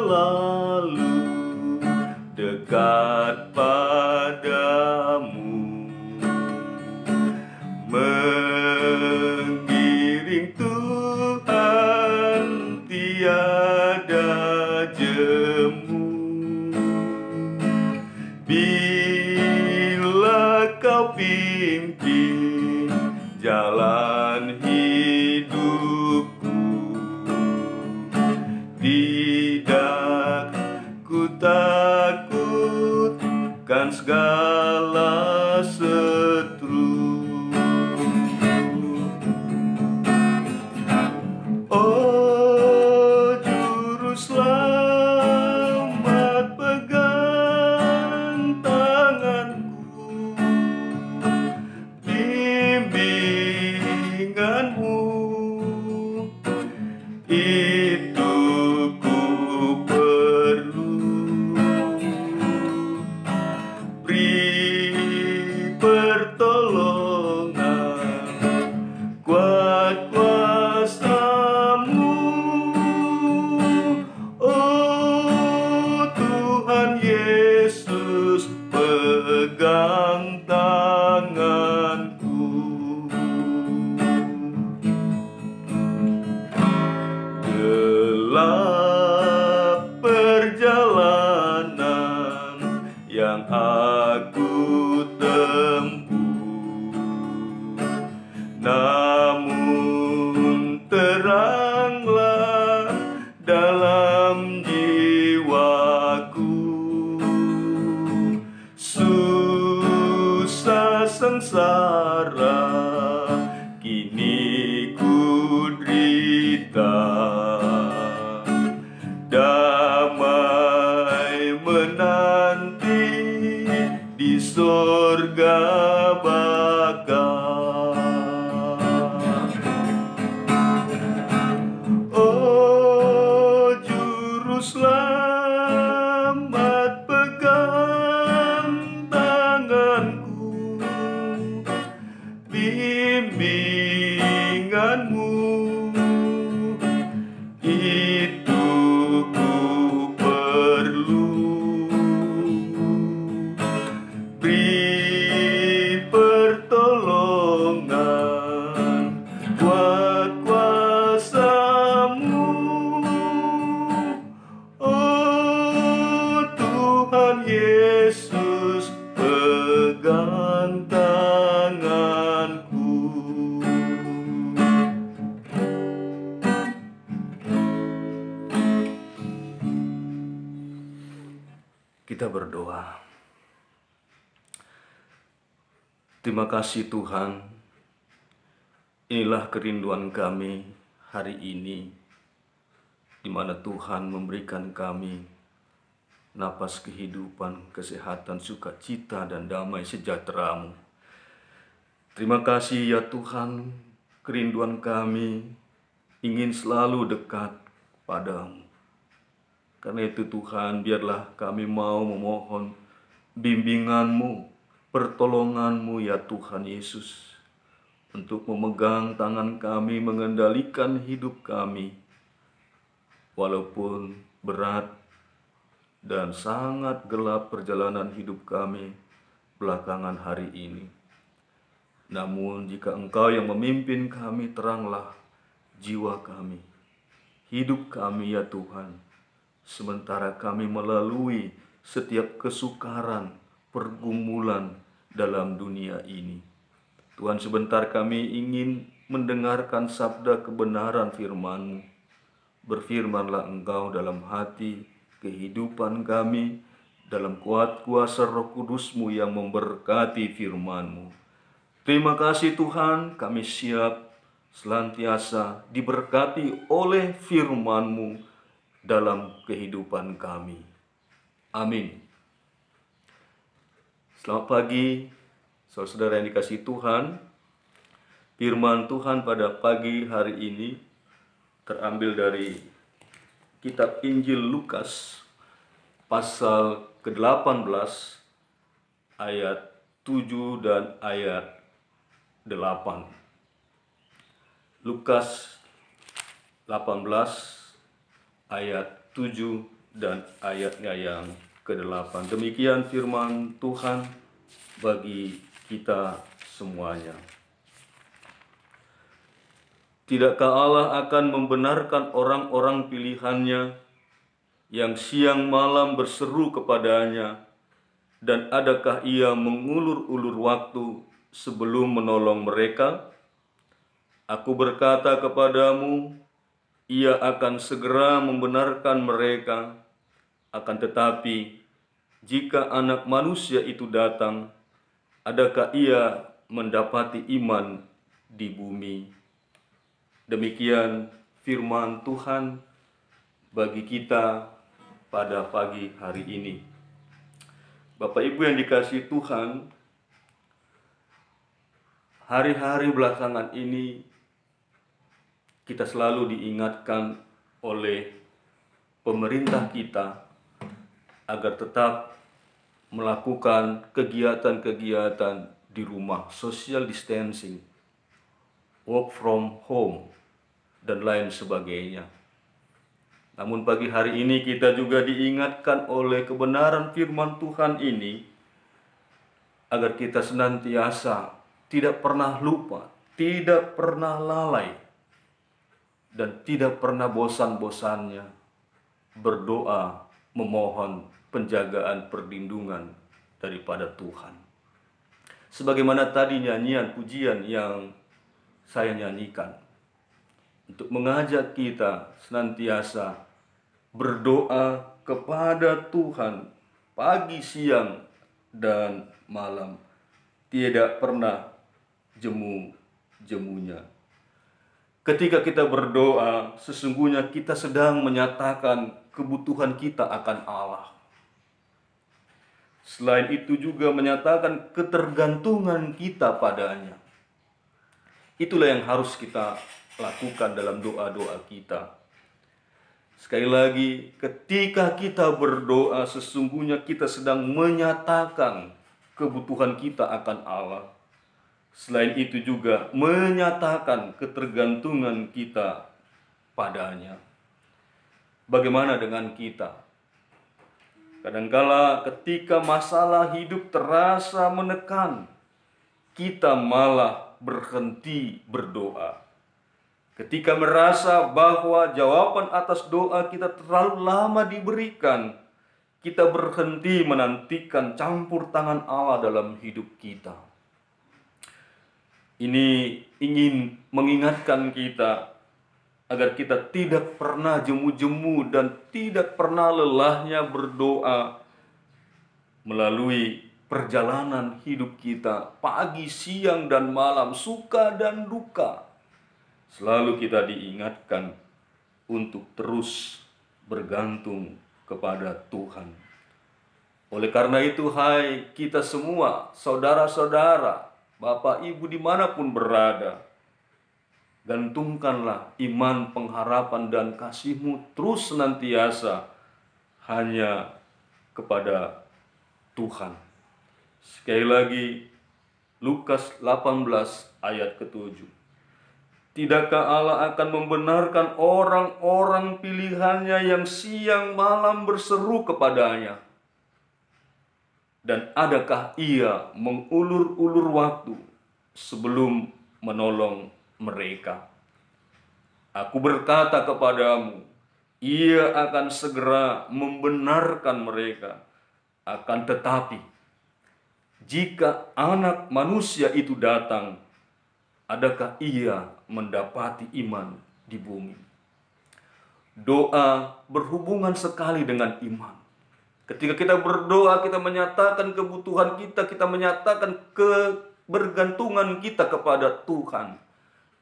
selalu dekat padamu, mengiring Tuhan tiada jemu. Bila kau pimpin jalan hidupku, tidak ku takutkan segala setru. Oh Juru Selamat, pegang tanganku, bimbinganmu itu ku perlu. Beri pertolongan, kuat kuasa-Mu, oh Tuhan Yesus, pegang tanganku. Gelap perjalanan yang aku tempuh, namun teranglah dalam jiwaku. Susah sengsara kini ku derita, damai menanti di sorga baka. Oh Juru Selamat, pegang tanganku, bimbinganmu itu ku perlu. Beri pertolongan, kuat kuasa-Mu, oh Tuhan Yesus, pegang tanganku. Kita berdoa. Terima kasih Tuhan, inilah kerinduan kami hari ini, di mana Tuhan memberikan kami napas kehidupan, kesehatan, sukacita, dan damai sejahtera-Mu. Terima kasih ya Tuhan, kerinduan kami ingin selalu dekat padamu. Karena itu Tuhan, biarlah kami mau memohon bimbingan-Mu, pertolongan-Mu ya Tuhan Yesus, untuk memegang tangan kami, mengendalikan hidup kami, walaupun berat dan sangat gelap perjalanan hidup kami belakangan hari ini. Namun jika Engkau yang memimpin kami, teranglah jiwa kami, hidup kami ya Tuhan, sementara kami melalui setiap kesukaran, pergumulan dalam dunia ini. Tuhan, sebentar kami ingin mendengarkan sabda kebenaran firman-Mu. Berfirmanlah Engkau dalam hati kehidupan kami, dalam kuat kuasa Roh Kudus-Mu yang memberkati firman-Mu. Terima kasih Tuhan, kami siap senantiasa diberkati oleh firman-Mu dalam kehidupan kami. Amin. Selamat pagi, saudara yang dikasihi Tuhan. Firman Tuhan pada pagi hari ini terambil dari kitab Injil Lukas pasal ke-18 ayat 7 dan ayat 8. Lukas 18 ayat 7 dan ayatnya yang ke-8. Demikian firman Tuhan bagi kita semuanya. Tidakkah Allah akan membenarkan orang-orang pilihannya yang siang malam berseru kepadanya, dan adakah ia mengulur-ulur waktu sebelum menolong mereka? Aku berkata kepadamu, ia akan segera membenarkan mereka. Akan tetapi, jika Anak Manusia itu datang, adakah ia mendapati iman di bumi? Demikian firman Tuhan bagi kita pada pagi hari ini. Bapak Ibu yang dikasihi Tuhan, hari-hari belakangan ini kita selalu diingatkan oleh pemerintah kita agar tetap melakukan kegiatan-kegiatan di rumah, social distancing, work from home, dan lain sebagainya. Namun pagi hari ini kita juga diingatkan oleh kebenaran firman Tuhan ini agar kita senantiasa tidak pernah lupa, tidak pernah lalai, dan tidak pernah bosan-bosannya berdoa memohon penjagaan perlindungan daripada Tuhan. Sebagaimana tadi nyanyian pujian yang saya nyanyikan, untuk mengajak kita senantiasa berdoa kepada Tuhan pagi, siang, dan malam, tidak pernah jemu-jemunya. Ketika kita berdoa, sesungguhnya kita sedang menyatakan kebutuhan kita akan Allah. Selain itu juga menyatakan ketergantungan kita padanya. Itulah yang harus kita lakukan dalam doa-doa kita. Sekali lagi, ketika kita berdoa, sesungguhnya kita sedang menyatakan kebutuhan kita akan Allah. Selain itu juga menyatakan ketergantungan kita padanya. Bagaimana dengan kita? Kadangkala ketika masalah hidup terasa menekan, kita malah berhenti berdoa. Ketika merasa bahwa jawaban atas doa kita terlalu lama diberikan, kita berhenti menantikan campur tangan Allah dalam hidup kita. Ini ingin mengingatkan kita agar kita tidak pernah jemu-jemu dan tidak pernah lelahnya berdoa melalui perjalanan hidup kita, pagi, siang, dan malam, suka dan duka. Selalu kita diingatkan untuk terus bergantung kepada Tuhan. Oleh karena itu, hai kita semua, saudara-saudara, Bapak Ibu dimanapun berada, gantungkanlah iman, pengharapan, dan kasih-Mu terus senantiasa hanya kepada Tuhan. Sekali lagi, Lukas 18 ayat ke-7. Tidakkah Allah akan membenarkan orang-orang pilihannya yang siang malam berseru kepadanya? Dan adakah ia mengulur-ulur waktu sebelum menolong mereka? Aku berkata kepadamu, ia akan segera membenarkan mereka. Akan tetapi, jika Anak Manusia itu datang, adakah ia mendapati iman di bumi? Doa berhubungan sekali dengan iman. Ketika kita berdoa, kita menyatakan kebutuhan kita, kita menyatakan kebergantungan kita kepada Tuhan.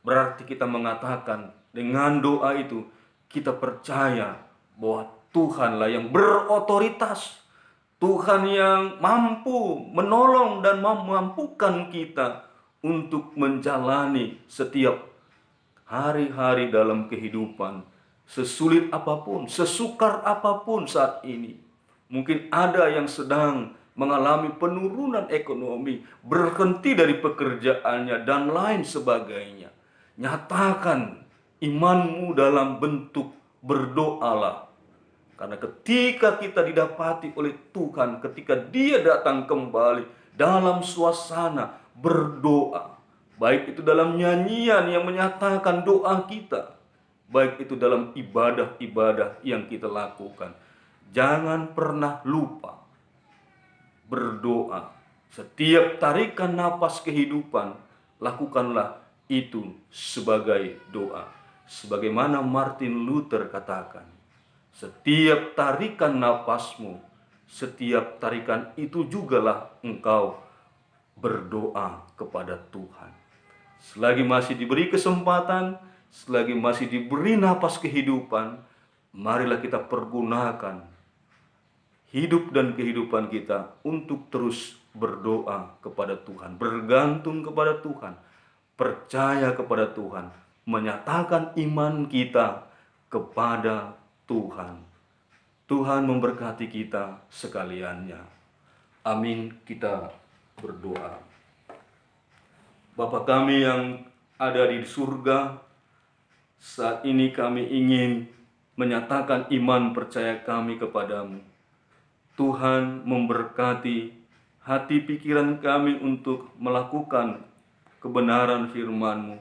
Berarti kita mengatakan dengan doa itu, kita percaya bahwa Tuhanlah yang berotoritas. Tuhan yang mampu menolong dan memampukan kita untuk menjalani setiap hari-hari dalam kehidupan. Sesulit apapun, sesukar apapun saat ini. Mungkin ada yang sedang mengalami penurunan ekonomi, berhenti dari pekerjaannya, dan lain sebagainya. Nyatakan imanmu dalam bentuk berdoalah. Karena ketika kita didapati oleh Tuhan, ketika Dia datang kembali dalam suasana berdoa, baik itu dalam nyanyian yang menyatakan doa kita, baik itu dalam ibadah-ibadah yang kita lakukan, jangan pernah lupa berdoa. Setiap tarikan napas kehidupan, lakukanlah itu sebagai doa. Sebagaimana Martin Luther katakan, setiap tarikan napasmu, setiap tarikan itu jugalah engkau berdoa kepada Tuhan. Selagi masih diberi kesempatan, selagi masih diberi napas kehidupan, marilah kita pergunakan hidup dan kehidupan kita untuk terus berdoa kepada Tuhan, bergantung kepada Tuhan, percaya kepada Tuhan, menyatakan iman kita kepada Tuhan. Tuhan memberkati kita sekaliannya. Amin. Kita berdoa. Bapa kami yang ada di surga, saat ini kami ingin menyatakan iman percaya kami kepadamu. Tuhan memberkati hati pikiran kami untuk melakukan kebenaran firman-Mu,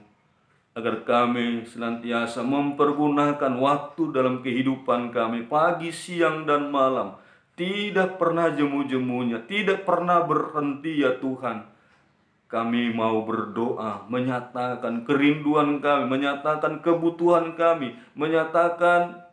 agar kami senantiasa mempergunakan waktu dalam kehidupan kami, pagi, siang, dan malam, tidak pernah jemu-jemunya, tidak pernah berhenti ya Tuhan. Kami mau berdoa, menyatakan kerinduan kami, menyatakan kebutuhan kami, menyatakan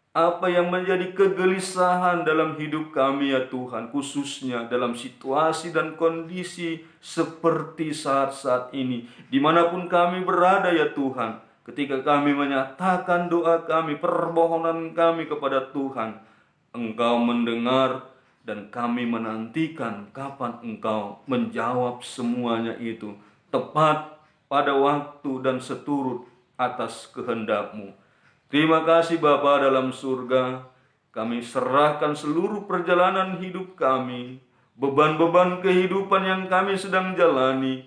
apa yang menjadi kegelisahan dalam hidup kami ya Tuhan, khususnya dalam situasi dan kondisi seperti saat-saat ini, dimanapun kami berada ya Tuhan. Ketika kami menyatakan doa kami, permohonan kami kepada Tuhan, Engkau mendengar dan kami menantikan kapan Engkau menjawab semuanya itu tepat pada waktu dan seturut atas kehendak-Mu. Terima kasih Bapa dalam surga, kami serahkan seluruh perjalanan hidup kami, beban-beban kehidupan yang kami sedang jalani,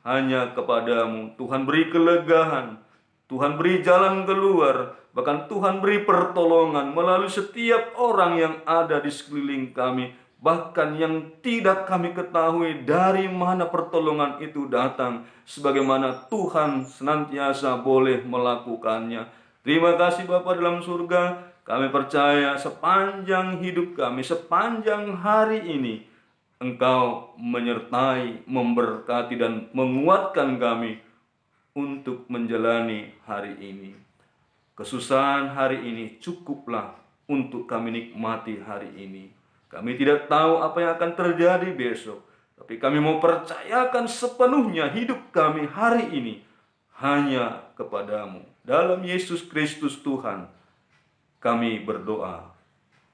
hanya kepadamu. Tuhan beri kelegaan, Tuhan beri jalan keluar, bahkan Tuhan beri pertolongan melalui setiap orang yang ada di sekeliling kami, bahkan yang tidak kami ketahui dari mana pertolongan itu datang, sebagaimana Tuhan senantiasa boleh melakukannya. Terima kasih Bapa dalam surga, kami percaya sepanjang hidup kami, sepanjang hari ini, Engkau menyertai, memberkati, dan menguatkan kami untuk menjalani hari ini. Kesusahan hari ini cukuplah untuk kami nikmati hari ini. Kami tidak tahu apa yang akan terjadi besok, tapi kami mau percayakan sepenuhnya hidup kami hari ini hanya kepadamu. Dalam Yesus Kristus Tuhan, kami berdoa.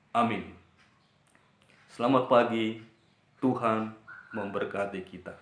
Amin. Selamat pagi, Tuhan memberkati kita.